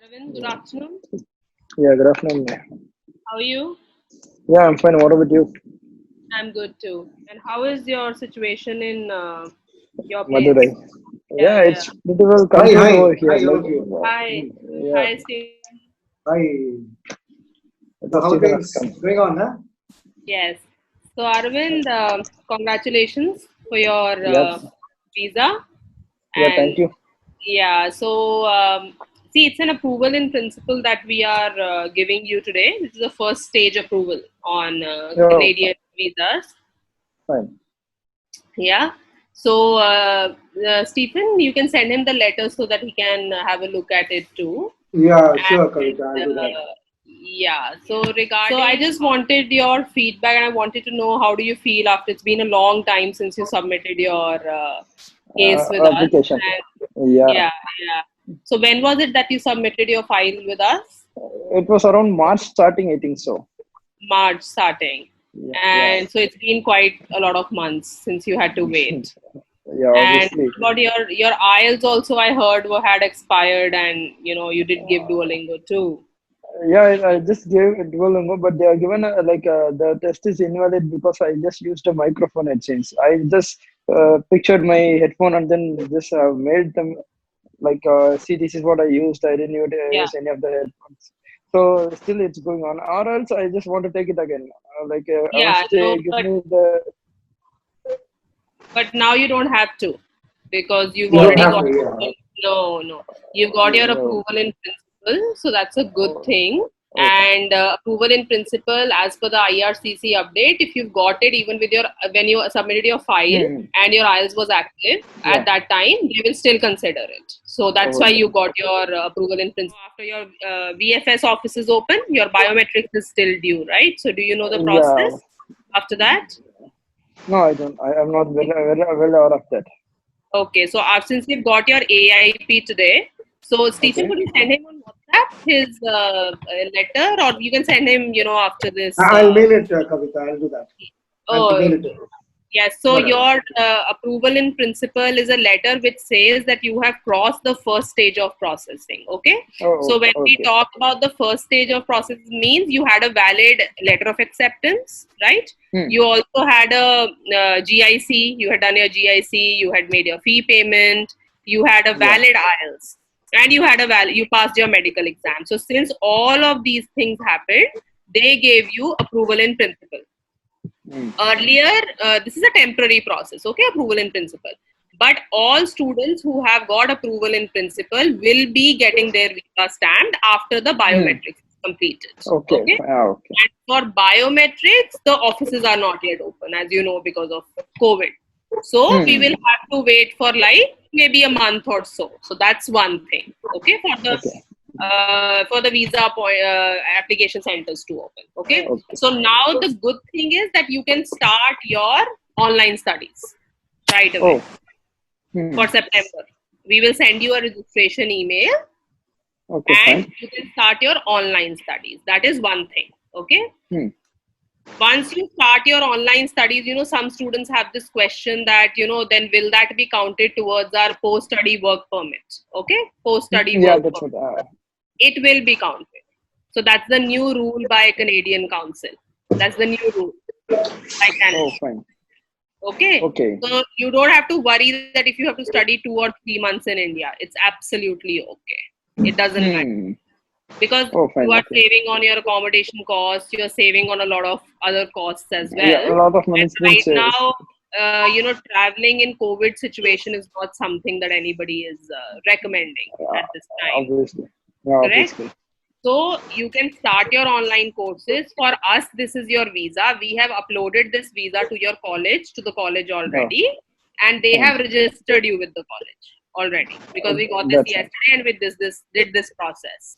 Arvind, good afternoon. Yeah, good afternoon. How are you? Yeah, I'm fine. What about you? I'm good too. And how is your situation in your place? Madurai. Yeah, Yeah, yeah. it's pretty well Hi, controlled over hi, here. hi, all of you. Hi, Yeah, hi, Stephen. Hi. So, just how even things going on, huh? Yes. So, Arvind, congratulations for your yeah, visa. yeah. Thank And you. yeah, so see, it's an approval in principle that we are giving you today. This is the first stage approval on Yeah, Canadian visas. fine. Yeah. So, Stephen, you can send him the letter so that he can have a look at it too. Yeah, sure, Kavita, I'll And do that. yeah, so I just wanted your feedback, and I wanted to know how do you feel after it's been a long time since you submitted your case with us. Application. And Yeah, yeah, yeah. So when was it that you submitted your file with us? it was around March starting, I think so. March starting. Yeah, yeah, And so it's been quite a lot of months since you had to wait. yeah. And Obviously, what about your IELTS also I heard had expired, and you did give Duolingo too. yeah. I just gave it Duolingo, but they are given the test is invalid because I just used a microphone. It seems I just pictured my headphone and then just made them like see, this is what I used. I didn't even Yeah, use any of the headphones. So still it's going on, or else I just want to take it again. yeah, Once they no, give but me the now you don't have to because you've You don't already have got to, approval. yeah. No, you've got your no, approval in principle, so that's a good oh, thing. oh, And approval in principle, as per the IRCC update, if you've got it even with your when you submitted your file hmm, and your IELTS was active at yeah, that time, they will still consider it. So that's oh, why yeah. you got your approval in principle. After your VFS office is open, your biometrics is still due, right? So do you know the Yeah. process after that? No, I don't. I'm not well aware of that. Okay, so since we've got your AIP today, so Stephen, Okay. could you send him on WhatsApp his letter, or you can send him, after this. I'll mail it, Kavita, I'll do that. I'll Oh, mail it to you. yes. So Whatever. your approval in principle is a letter which says that you have crossed the first stage of processing. Okay. So Oh, when we okay. talk about the first stage of process, means you had a valid letter of acceptance, right? Hmm. You also had a GIC. You had done your GIC. You had made your fee payment. You had a Yeah. valid IELTS, and you had a you passed your medical exam. So since all of these things happened, they gave you approval in principle. Hmm. Earlier, this is a temporary process, okay, approval in principle. But all students who have got approval in principle will be getting their visa stamped after the Hmm. biometrics is completed, Okay. okay. Okay. And for biometrics, the offices are not yet open, as you know, because of COVID. So we will Hmm. have to wait for like maybe a month or so. So that's one thing, okay, Okay. for the visa application centers to open, okay. Okay. So now the good thing is that you can start your online studies right away Oh. Hmm. for September. We will send you a registration email Okay. and Fine. you can start your online studies. That is one thing, okay. Hmm. Once you start your online studies, some students have this question that, then will that be counted towards our post study work permit? Okay, post study Yeah, work that's what. permit. It will be counted. So that's the new rule by Canadian Council. That's the new rule by Oh, Canada. fine. Okay. Okay. So you don't have to worry that if you have to study 2 or 3 months in India, it's absolutely okay. It doesn't matter Hmm. because Oh, you fine. are Okay. saving on your accommodation costs, you're saving on a lot of other costs as well. Yeah, a lot of money And has been right saved. now, traveling in COVID situation is not something that anybody is recommending Yeah, at this time. obviously. Yeah, Correct? obviously. So you can start your online courses. For us, this is your visa. We have uploaded this visa to your college, to the college Oh, already, and they fine. have registered you with the college already because we got this That's fine. yesterday and with this did this process.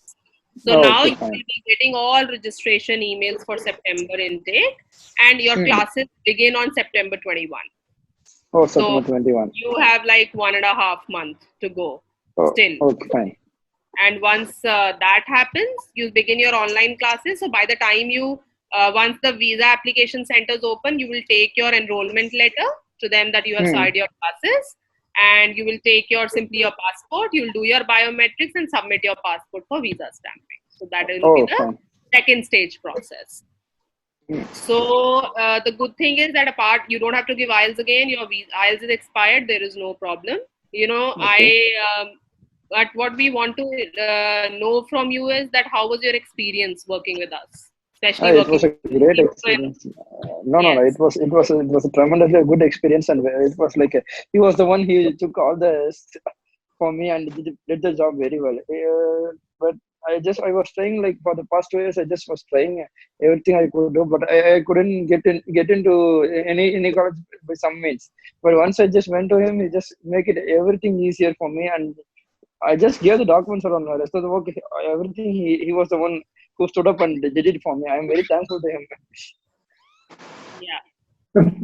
So Oh, now okay, you fine. will be getting all registration emails for September intake, and your Hmm. classes begin on September 21. Oh, So September 21. you have like 1.5 months to go Oh, still. okay, fine. And once that happens, you begin your online classes. So by the time once the visa application centers open, you will take your enrollment letter to them that you have Hmm. started your classes. and you will take simply your passport. You will do your biometrics and submit your passport for visa stamping. So that will be Oh, the fine. second stage process. So the good thing is that apart, you don't have to give IELTS again. Your IELTS is expired. There is no problem. Okay. But what we want to know from you is that how was your experience working with us, especially It working was a with great you? experience. No. Yes. It was a tremendously good experience, and it was like he was the one. He took all the for me and did the job very well. But I was trying like for the past 2 years. I just was trying everything I could do, but I couldn't get into any college by some means. But once I just went to him, he just make it everything easier for me, and I just gave the documents around the rest of the work. Everything he was the one who stood up and did it for me. I'm very thankful to him. Yeah.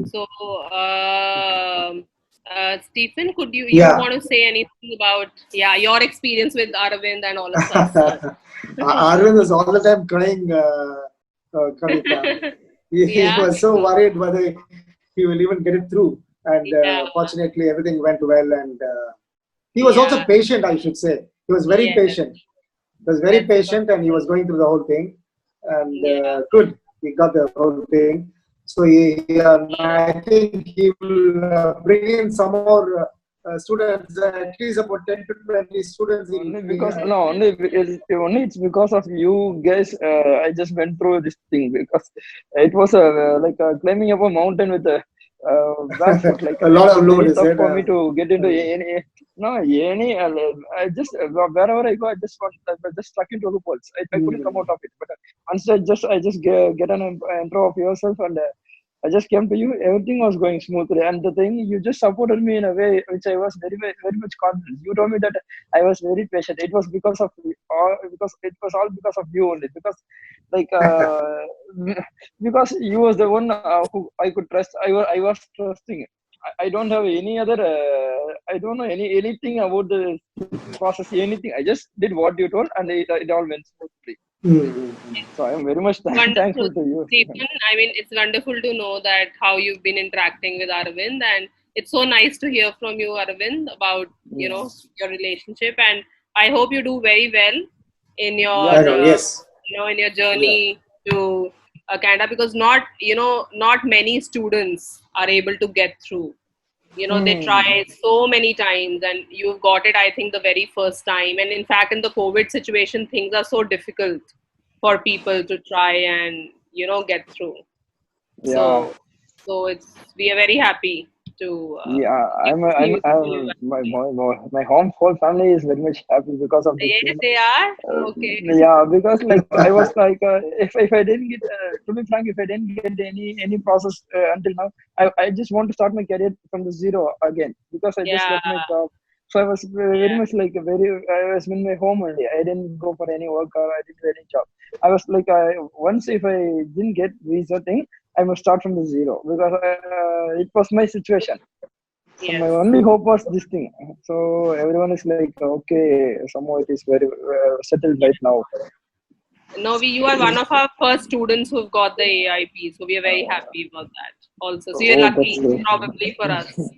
So, Stephen, could you Yeah. want to say anything about your experience with Aravind and all of us? Arvind was all the time crying, Kavita. He Yeah. was so worried whether he will even get it through. And Yeah. fortunately, everything went well. And he was also Yeah. patient, I should say. He was very Yes. patient. He was very That's patient and he was wonderful. going through the whole thing. And Yeah. good, he got the whole thing. So I think he will bring in some more students, at least about 10 to 20 students. He'll Only bring in, because I no, think. only it's because of you guys. I just went through this thing because it was like climbing up a mountain with a barefoot. Like A it lot was of load, very is tough it? for me to get into any. No, any. I just wherever I go, I just stuck into loopholes. I couldn't come out of it. But once I just get an intro of yourself and. I just came to you. Everything was going smoothly, and the thing you just supported me in a way which I was very much confident. You told me that I was very patient. It was because of because it was all because of you only. Because like because you was the one who I could trust. I was trusting. I don't have any other. I don't know anything about the process. Anything. I just did what you told, and it all went smoothly. So I am very much Wonderful, thankful to you, Stephen. Stephen. I mean, it's wonderful to know that how you've been interacting with Aravind, and it's so nice to hear from you, Aravind, about Yeah. your relationship. And I hope you do very well in your Yeah. I know, yes. in your Yeah. journey to Canada, because not many students are able to get through. They Hmm. try so many times, and you've got it, I think, the very first time. And in fact, in the COVID situation, things are so difficult for people to try and get through. Yeah. So it's we are very happy to Yeah. give I'm. this news to you. My whole family is very much happy because of this Yes, thing. they are. Okay. Yeah, because like I was like, if I didn't get, to be frank, if I didn't get any process until now, I just want to start my career from the zero again because I just Yeah. left my job. So I was very Yeah. much like I was in my home only. I didn't go for any work or I didn't do any job. I was like, once if I didn't get visa thing, I must start from the zero because it was my situation. So my Yes. only hope was this thing. So everyone is like, okay, somehow it is very settled right now. No, you are one of our first students who've got the AIP, so we are very happy about that also. So you're Oh, that's lucky, great. probably for us. Yeah,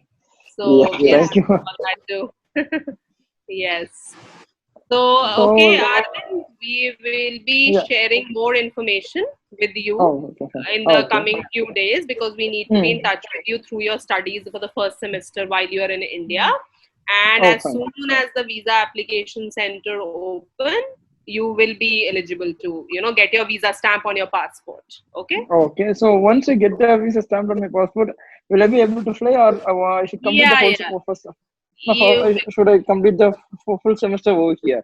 So we are Yes. thank happy you. about that too. Yes. So, okay, So, Arvind, we will be yeah. sharing more information with you Oh, okay. Fine. in Oh, the okay. coming few days, because we need to be in Hmm. touch with you through your studies for the first semester while you are in India. And Oh, as fine. soon as the visa application center open, you will be eligible to, get your visa stamp on your passport. Okay? Okay. So once I get the visa stamped on my passport, will I be able to fly, or I should complete the Yeah, whole yeah. first? No, You should I complete the full semester over here?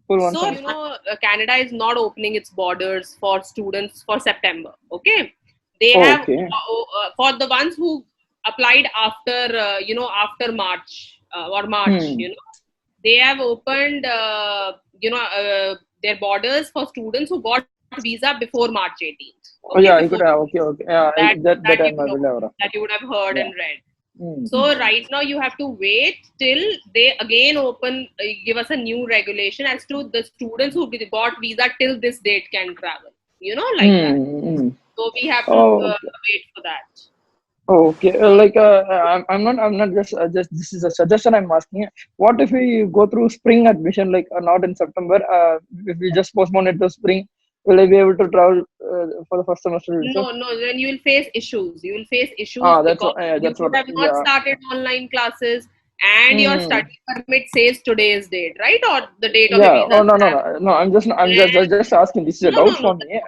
Full one So, semester. Canada is not opening its borders for students for September. Okay. They Oh, have, okay. for the ones who applied after, after March or March, Hmm. they have opened, their borders for students who got visa before March 18th. Okay. Oh, yeah. Before I could. Okay. Okay. Yeah. that, That that I'm aware of. that you would have heard Yeah. and read. Hmm. So right now you have to wait till they again give us a new regulation as to the students who got visa till this date can travel. Like that. Hmm. Hmm. So we have to Oh, wait for that. Oh, okay. I'm not just this is a suggestion I'm asking. What if we go through spring admission, like not in September? If we just postpone it to spring, will I be able to travel for the first semester itself? No, no, then you will face issues. You will face issues Ah, because you that's could what. have not Yeah. started online classes and your Hmm. study permit says today's date, right? Or the date of your Yeah. visa Oh, no, no, stamp. no, no. I'm just asking. This is a No, doubt no, no. for me.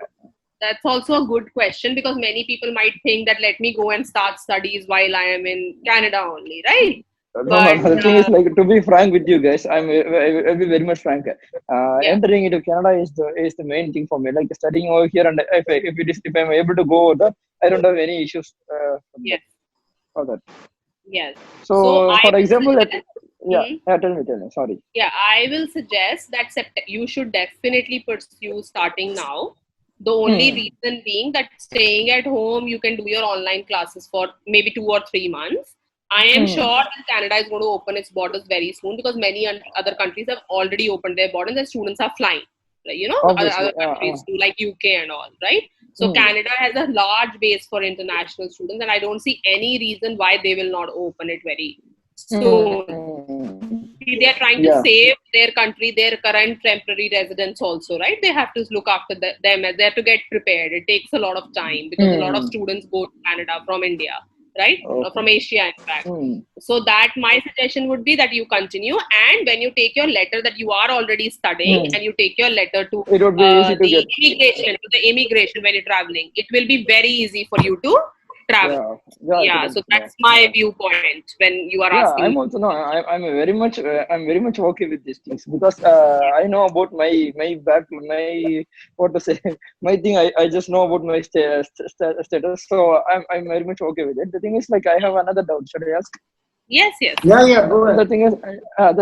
That's also a good question because many people might think that let me go and start studies while I am in Canada only, right? No, no, But no. The thing is, like, to be frank with you guys, I'll be very much frank. yeah, Entering into Canada is the main thing for me. Like studying over here, and if I'm able to go over there, I don't have any issues from that yes, for that. yes. So So, I for will example, suggest, yeah, hmm, tell me. Sorry. yeah, I will suggest that you should definitely pursue starting now. The only Hmm. reason being that staying at home, you can do your online classes for maybe 2 or 3 months. I am Hmm. sure that Canada is going to open its borders very soon because many other countries have already opened their borders and students are flying. Like, Obviously. other countries too, like UK and all, right? So Hmm. Canada has a large base for international students, and I don't see any reason why they will not open it very soon. Hmm. See, they are trying to Yeah. save their country, their current temporary residents also, right? They have to look after them as they have to get prepared. It takes a lot of time because a lot of Hmm. students go to Canada from India, right? Okay. From Asia, in fact. Hmm. So that my suggestion would be that you continue, and when you take your letter that you are already studying, Hmm. and you take your letter to It would be easy to get. the immigration when you're traveling, it will be very easy for you to travel. Yeah. Yeah. Yeah, It so is. Yeah. that's my Yeah. viewpoint when you are Yeah, asking I'm me. also no. I'm very much okay with these things because I know about my what to say my thing. I just know about my status, so I'm very much okay with it. The thing is, like, I have another doubt. Should I ask? Yes, yes. Yeah, yeah, go ahead. The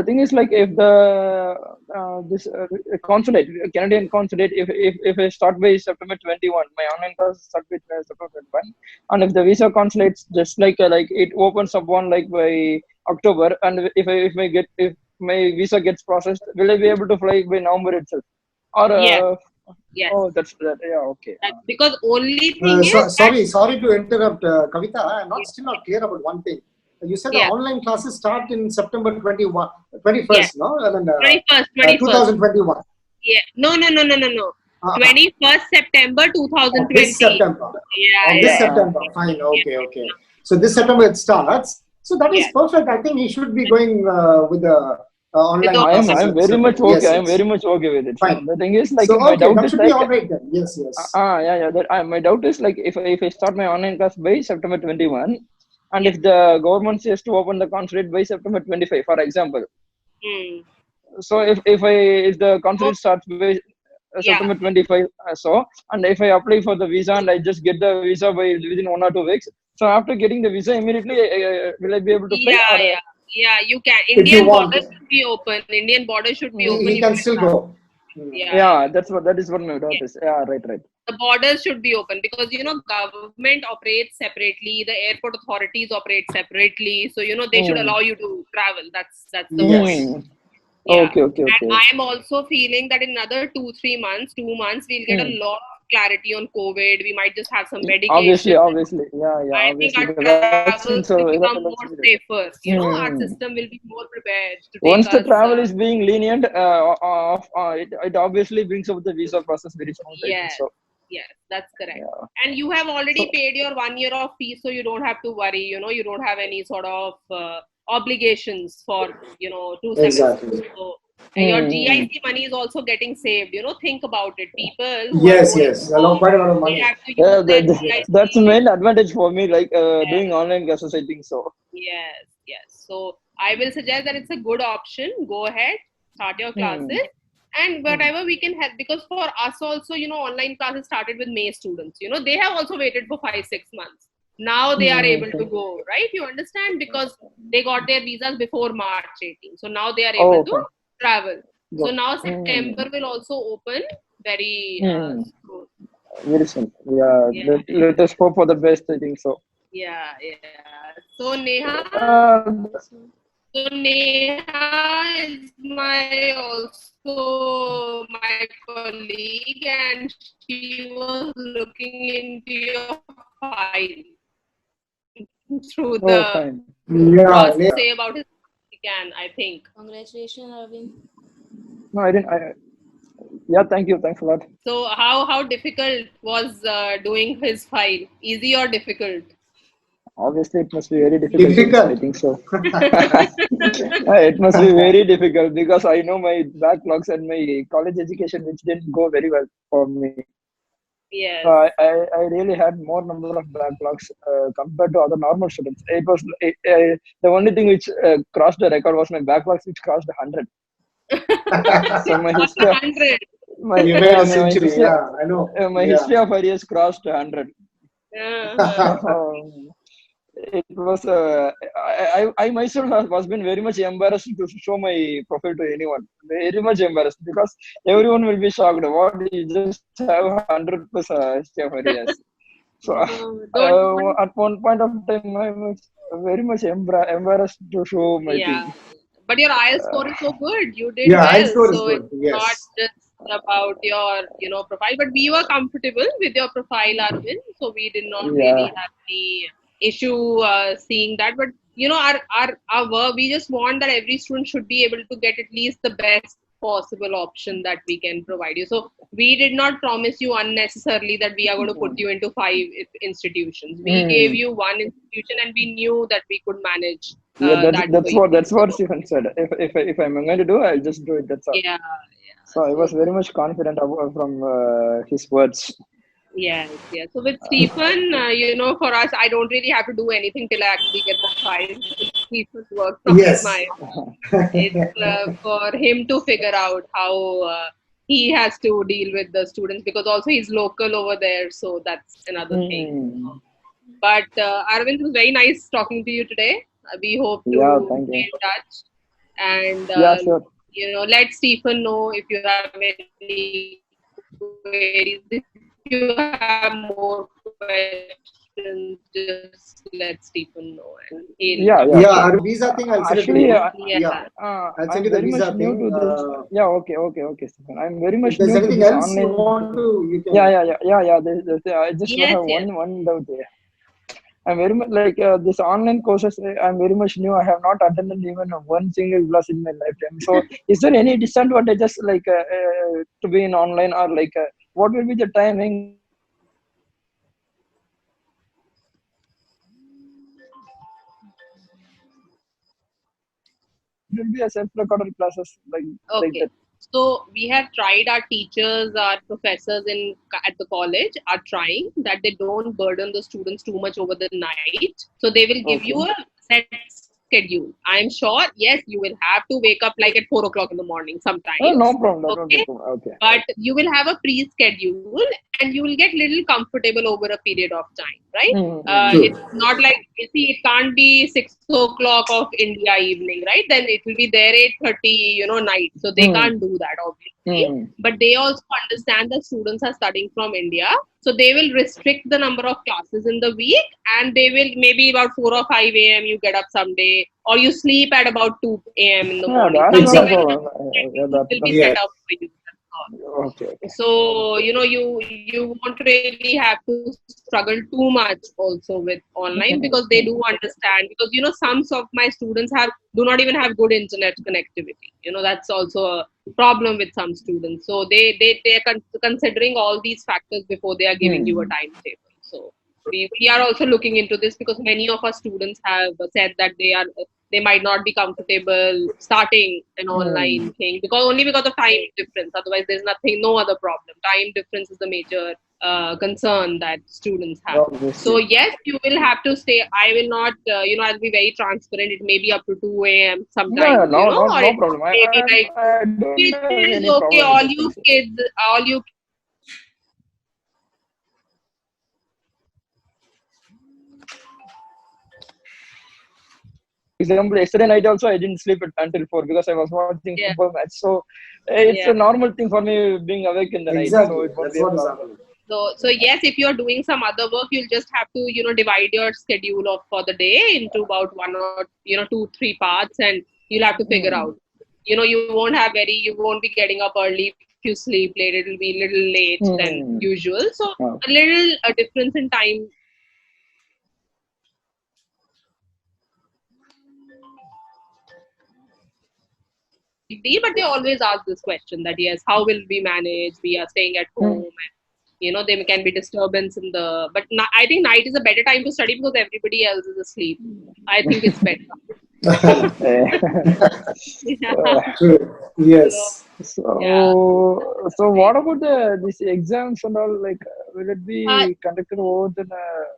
thing is, like, if this consulate, Canadian consulate, if I start by September 21, my online class start with September 21, and if the visa consulates just like it opens up one like by October, and if my visa gets processed, will I be able to fly by November itself? Or Yes, yes. oh, that's that. Yeah, okay. That's because only thing is that Sorry to interrupt, Kavita. I'm not still not clear about one thing. You said the yeah, online classes start in September 21, yes. 21st, no? I mean, 21st, 21st. 2021. Yeah. No, no, no, no, no, no. Uh, 21st September of this 2020. September. Yeah, Of yeah, this Yeah. September. Fine. yeah, Okay. Okay. So this September it starts. So that is yeah. perfect. I think he should be going with the With online the classes I'm in very much September. okay. Yes. I'm very Yes. much okay with it. Fine. The thing is, like, So my okay, doubt that is should be like, all right then. Yes. Yes. yeah. My doubt is like, if I start my online class by September 21, and yeah. if the government says to open the consulate by September 25, for example. Hmm. So if the Oh, consulate starts by yeah. September 25, and if I apply for the visa and I just get the visa by within 1 or 2 weeks, so after getting the visa immediately, will I be able to fly Yeah, or? yeah. Yeah, you can. If you Indian want, border should be open. Indian border should be open. he You can can still travel. go. Hmm. Yeah, yeah. Yeah, that is what my doubt Yeah. is. Yeah, right, right. The borders should be open because government operates separately, the airport authorities operate separately, so they should Hmm. allow you to travel. That's the point. Yes. Hmm. Yeah. And Okay. I am also feeling that in another 2 3 months 2 months we'll get a Hmm. lot of clarity on COVID. We might just have some Obviously, medication. yeah, I think obviously, our the travel vaccines will are become available. more safer. Our Hmm. system will be more prepared to take Once the us. travel is being lenient, it obviously brings up the visa process very smooth, I think Yes, so. yes, that's correct. Yeah. And you have already So, paid your 1 year of fees, so you don't have to worry. You don't have any sort of obligations for 2 semesters. Exactly. So your hmm. GIC money is also getting saved. Think about it. People who are Yes. going Yes. A lot, abroad, quite a lot of they money. have to use Yeah, their that's the GIC. main advantage for me, like Yes, doing online classes, I think so. yes, yes. So I will suggest that it's a good option. Go ahead, start your Hmm. classes, and Hmm. whatever we can help. Because for us also, online classes started with May students. They have also waited for 5 6 months. Now they are able Okay. to go, right? You understand because they got their visas before March 18. So now they are able Oh, to fine. travel. So Go. now Hmm. September will also open very Hmm. soon. Very soon. Yeah. Yeah, Let us hope for the best, I think so. yeah, yeah. So Neha, That's, So Neha is my also my colleague, and she was looking into your file. through Oh, the fine. Yeah, process yeah. say about his he can, I think. Congratulations, Arvind. No, I didn't. Yeah, thank you. Thanks a lot. So how difficult was doing his file? Easy or difficult? Obviously, it must be very difficult. I Difficult. think so. It must be very difficult because I know my backlogs and my college education, which didn't go very well for me. Yes. I really had more number of backlogs compared to other normal students. The only thing which crossed the record was my backlogs, which crossed 100. So my On history, 100. You made a century. Yeah, I know. my Yeah. history of arrears crossed 100. Uh-huh. It was I myself was been very much embarrassed to show my profile to anyone. Very much embarrassed because everyone will be shocked. What you just have 100 plus history of arrears. So No, don't. at one point of time, I was very much embarrassed to show my Yeah. thing. But your IELTS score is so good. You did Yeah, high well. score is So it's good. not Yes. just about your, profile. But we were comfortable with your profile, Arvind. So we did not Yeah. really have any issue seeing that. But our work, we just want that every student should be able to get at least the best possible option that we can provide you. So we did not promise you unnecessarily that we are going to put you into 5 institutions. We gave Mm. you one institution, and we knew that we could manage Yeah, that for you. that's what So Stephen said. If I'm going to do, I'll just do it. That's all. yeah, So yeah. I So was very much confident from his words. yes, yes. So with Stephen, for us, I don't really have to do anything till I actually get the files. It's Stephen's work, not Yes. mine. It's for him to figure out how he has to deal with the students, because also he's local over there, so that's another thing. Mm. But Arvind, it was very nice talking to you today. We hope Yeah, to thank stay you. in touch, and Yeah, sure. let Stephen know if you have any queries. If you have more questions, just let Stephen know, and he'll Yeah, yeah, Yeah, update sure. our you. visa thing, I'll send it to Actually, you. Yeah, Yeah. I'll send I'm you the very much visa new thing. to this. Yeah, okay, Stephen. I'm very If much there's new to anything this else you online. want to, you Yeah, can. yeah. I just Yes, have yes. one doubt there. I'm very much like this online courses. I'm very much new. I have not attended even one single class in my lifetime. So, is there any disadvantages like to be in online, or like what will be the timing? Will be a self-recorded classes like Okay. that? So we have tried, our teachers, our professors at the college are trying that they don't burden the students too much over the night. So they will give you Okay. a set schedule. I'm sure, yes, you will have to wake up like at 4 o'clock in the morning Oh, no sometimes. problem. That won't be a Okay. problem. Okay. But you will have a pre-schedule, and you will get little comfortable over a period of time, right? Mm-hmm. It's True. not like, you see, it can't be 6 o'clock of India evening, right? Then it will be there 8:30, night. So they can't do that, obviously. Mm-hmm. But they also understand that students are studying from India, so they will restrict the number of classes in the week, and they will maybe about 4 or 5 a.m. you get up someday, or you sleep at about 2 a.m. in the Yeah, morning. that's not a Something like Exactly. problem. that. Yeah, Schedules will be that's set Yes. up for you. That's all. okay. So you won't really have to struggle too much also with online, because they do understand, because some of my students do not even have good internet connectivity. That's also a problem with some students. So they're considering all these factors before they are giving you a Hmm. timetable. So we are also looking into this, because many of our students have said that they might not be comfortable starting an Hmm. online thing, because of time difference. Otherwise, there's no other problem. Time difference is the major concern that students have. So Obviously. yes, you will have to stay. I will not, I'll be very transparent. It may be up to 2 a.m. Yeah, sometimes, no, or no it problem. may be like, I don't which have any is problem okay. with that thing. All you kids are doing it. So it's okay. For example, yesterday night also I didn't sleep until 4 because I was watching Yeah, football match. So it's yeah. a normal thing for me being awake in the night. So Exactly. it won't That's be a what is problem. happening. So yes, if you're doing some other work, you'll just have to, divide your schedule of for the day into about one or, 2, 3 parts, and you'll have to figure Hmm. out. You won't be getting up early. If you sleep late, it'll be a little late than Hmm. usual. So Oh. a little difference in time big deal, but they always ask this question that yes, how will we manage? We are staying at home, and there can be disturbance in the. But I think night is a better time to study because everybody else is asleep. I think it's better. Yeah. True. So, Yes. yeah. So what about these exams and all? Like, will it Uh, be conducted over the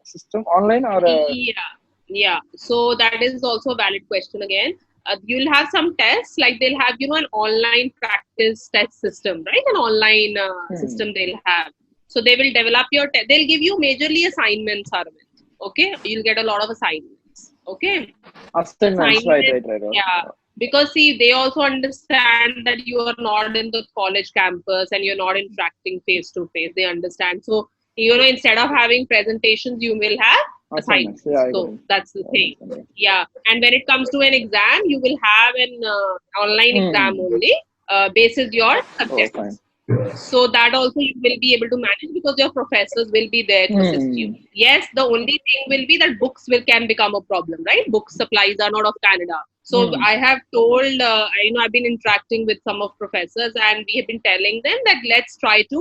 system online or? Yeah, yeah. So that is also a valid question again. You'll have some tests, like they'll have, an online practice test system, right? An online Hmm. system they'll have. So they will develop they'll give you majorly assignments, Arvind. Okay, you'll get a lot of assignments. Okay, Assignments, right, assignment, right, right. yeah. Because see, they also understand that you are not in the college campus and you're not interacting face to face. They understand. So, instead of having presentations, you will have Assignments, yeah, assignments. I got So it. that's the I thing. understand it. Yeah. And when it comes to an exam, you will have an online exam Hmm. only, basis your Oh, fine. subjects. So that also you will be able to manage because your professors will be there to assist you. Hmm. Yes, the only thing will be that books can become a problem, right? Book supplies are not of Canada. So Hmm. I have told, I've been interacting with some of professors, and we have been telling them that let's try to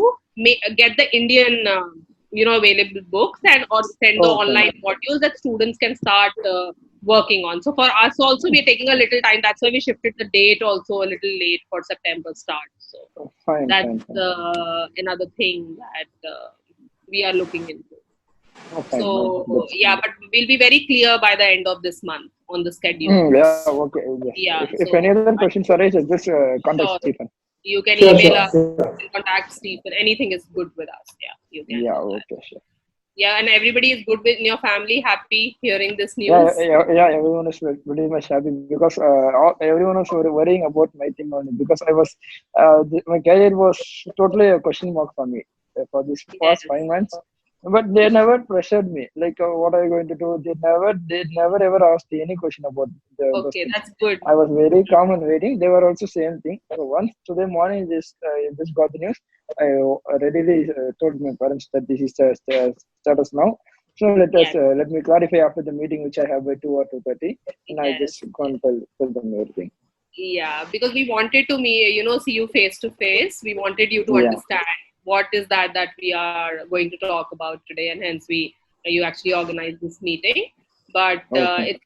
get the Indian, available books, and or send the Oh, fine. online modules that students can start working on. So for us also, we're taking a little time. That's why we shifted the date also a little late for September start. So Oh, fine, that's fine, fine. another thing that we are looking into. Oh, fine. No, So that's yeah, good. but we'll be very clear by the end of this month on the Hmm. Yeah, schedules. okay. Yes. Yeah, If any so other questions arise, just contact sure, Stephen. you can Sure, email sure, us, sure. you can contact Stephen. Anything is good with us. Yeah, you can Yeah, do that. okay, sure. Yeah, and everybody is good with in your family. Happy hearing this Yeah, news. yeah, everyone is pretty much happy because everyone was worrying about my thing only because my career was totally a question mark for me for these past Yes. 5 months. But they never pressured me like what are you going to do? They never ever asked any question about those Okay, things. that's good. I was very calm and waiting. They were also same thing. So once today morning, just got the news. I readily told my parents that this is the status now. So Yes, let me clarify after the meeting which I have by 2 or 2:30, and I yes, just go yes. and tell them everything. Yeah, because we wanted to see you face to face. We wanted you to Yeah. understand what is that we are going to talk about today, and hence you actually organized this meeting. But Okay. it's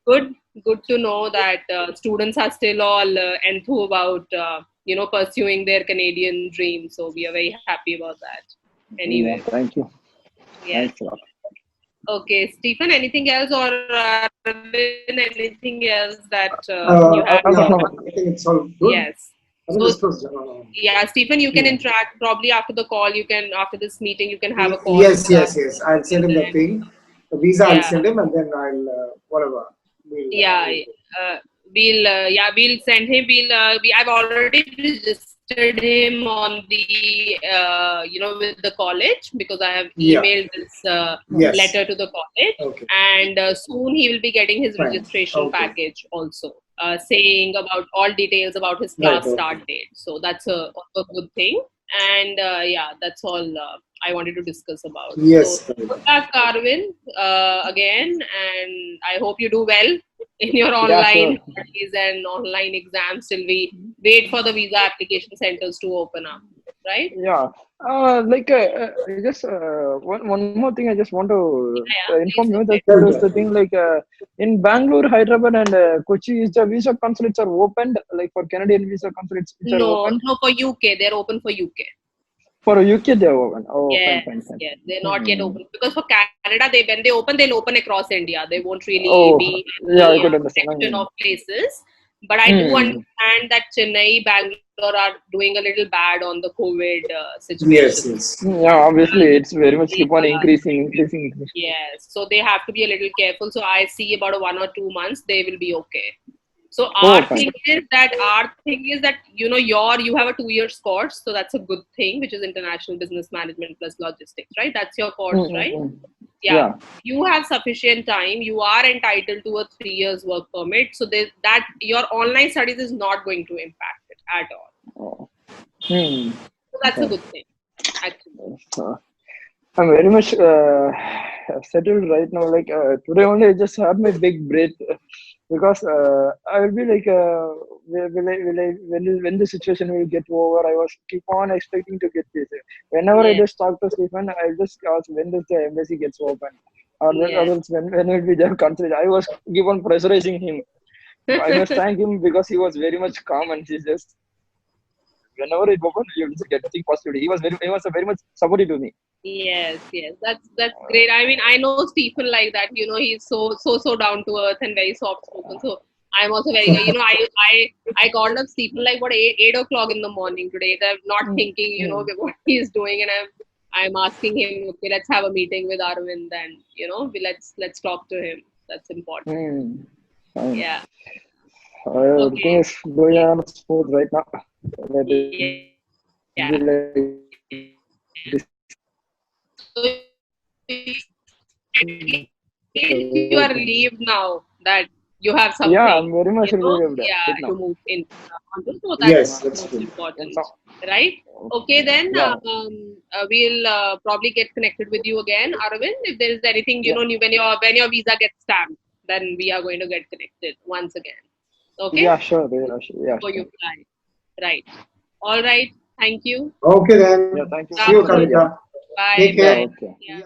good to know that students are still all enthused about pursuing their Canadian dream. So we are very happy about that. Yeah. Anyway, Thank you. yes. Thanks a lot. Okay, Stephen. Anything else, or Arvind, anything else that you have? As of Yeah, now, I think it's all good. Yes. I think So it's close. yeah, Stephen, you can Yeah. interact probably after the call. You can after this meeting, you can have a call Yes, with us. yes, yes. I'll send him the And thing. The visa, I'll yeah, send him, and then I'll whatever. yeah, We'll do. we'll send him. I've already registered him on the with the college because I have Yeah. emailed this Yes. letter to the college, Okay. and soon he will be getting his Fine. registration Okay. package also, saying about all details about his Right. class Okay. start date. So that's a good thing, and yeah, that's all I wanted to discuss about. So Yes. good luck, Carvin, again, and I hope you do well in your yeah, sure. online studies and online exams till we wait for the visa application centers to open up, right? Yeah. Just one more thing. I just want to Yeah, yeah. inform Please go you that ahead. there Tell is the me. thing in Bangalore, Hyderabad, and Kochi, is the visa consulates are opened like for Canadian visa consulates which are No, opened no, for UK, they're open for UK. for UK they are open. Oh, fine, Yes, fine, fine. yes, they're not yet Hmm. open because for Canada, when they open, they'll open across India. They won't really Oh, be yeah, I any could understand. section of places. But I do Hmm. understand that Chennai, Bangalore are doing a little bad on the COVID Yes. situation. Yes. Yeah, obviously it's very much keep on Yeah, increasing. yes, so they have to be a little careful. So I see about a 1 or 2 months they will be okay. So Oh, fine. our thing is that you have a 2 years course, so that's a good thing, which is international business management plus logistics, right? That's your course, right? Mm-mm. Yeah, Yeah. you have sufficient time. You are entitled to a 3 years work permit, so that your online studies is not going to impact it at all. Oh. Hmm. So that's a Fine. good thing, actually. Uh, I'm very much settled right now. Like today only, I just had my big breath because I will be like, when the situation will get over, I was keep on expecting to get this. Whenever I Yes. just talk to Stephen, I just ask when does the embassy gets open, or Yes. else when will be there considered. I was keep on pressurizing him. I must thank him because he was very much calm and he just whenever it opened, you just get think positively. He was a very much supportive to me. Yes, yes, that's great. I mean, I know Stephen like that. He's so down to earth and very soft spoken. So I'm also very, I called up Stephen like what 8 o'clock in the morning today. I'm not thinking, Mm. what he's doing, and I'm asking him, okay, let's have a meeting with Arvind, and let's talk to him. That's important. Mm. Fine. Yeah. Everything Okay. is going on smooth right now. Let it be Yeah. like this. So at least you are relieved now that you have Yeah, I'm something, very much relieved yeah, right now. to move in. So Yes, that's that's most true. And important, so, right? Okay, then yeah, we'll probably get connected with you again, Arvind. If there is anything, yeah, new when your visa gets stamped, then we are going to get connected once again. Okay, yeah, sure, yeah, sure, yeah, before sure. you fly, right? All right. Thank you. Okay Yeah, then. thank you See you, once Rahul. again. Kavita. Bye. Take Yeah, care. Bye. okay. Yeah.